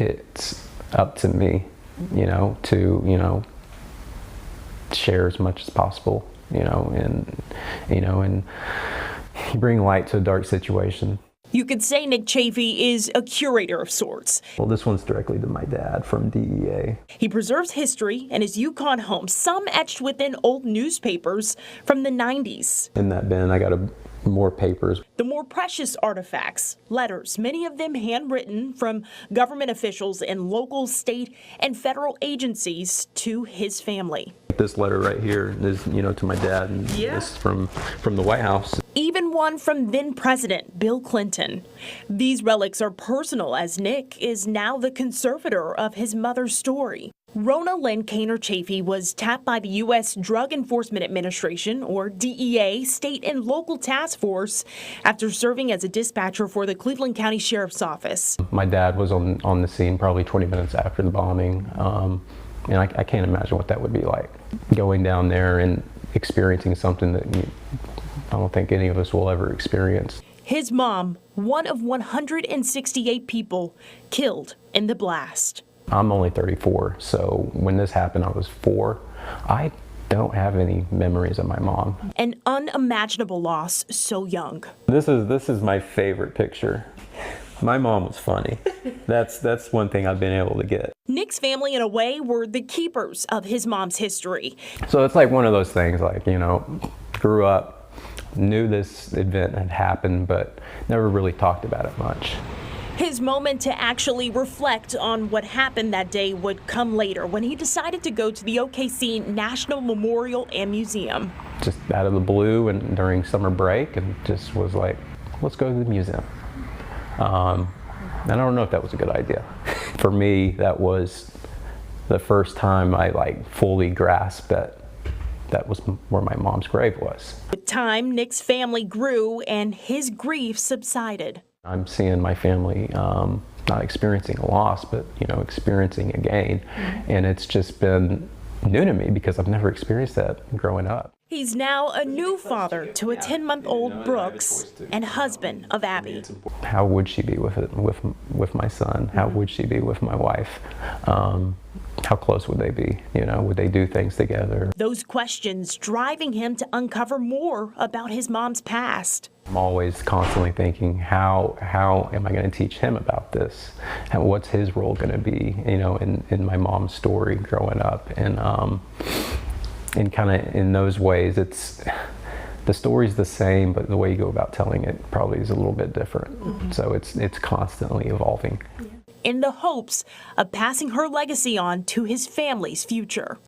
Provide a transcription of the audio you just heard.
it's up to me, to share as much as possible, and bring light to a dark situation. You could say Nick Chafee is a curator of sorts. Well, this one's directly to my dad from DEA. He preserves history in his Yukon home, some etched within old newspapers from the 90s. In that bin, I got more papers. The more precious artifacts, letters, many of them handwritten from government officials in local, state, and federal agencies to his family. This letter right here is, to my dad, and this is from the White House. Even one from then President Bill Clinton. These relics are personal, as Nick is now the conservator of his mother's story. Rona Lynn Kaner Chafee was tapped by the U.S. Drug Enforcement Administration, or DEA, state and local task force after serving as a dispatcher for the Cleveland County Sheriff's Office. My dad was on the scene probably 20 minutes after the bombing, and I can't imagine what that would be like. Going down there and experiencing something that I don't think any of us will ever experience. His mom, one of 168 people killed in the blast. I'm only 34, so when this happened, I was 4. I don't have any memories of my mom. An unimaginable loss so young. This is my favorite picture. My mom was funny. That's one thing I've been able to get. Nick's family, in a way, were the keepers of his mom's history. So it's like one of those things, like, grew up, knew this event had happened, but never really talked about it much. His moment to actually reflect on what happened that day would come later, when he decided to go to the OKC National Memorial and Museum. Just out of the blue and during summer break, and just was like, let's go to the museum. And I don't know if that was a good idea. For me, that was the first time I fully grasped that was where my mom's grave was. With time, Nick's family grew and his grief subsided. I'm seeing my family not experiencing a loss, but experiencing a gain, and it's just been new to me because I've never experienced that growing up. He's now a new father to a 10-month-old Brooks and husband of Abby. How would she be with my son? How would she be with my wife? How close would they be? Would they do things together? Those questions driving him to uncover more about his mom's past. I'm always constantly thinking, how am I going to teach him about this? What's his role going to be, in my mom's story growing up? And kind of in those ways, the story's the same, but the way you go about telling it probably is a little bit different. So it's constantly evolving. In the hopes of passing her legacy on to his family's future.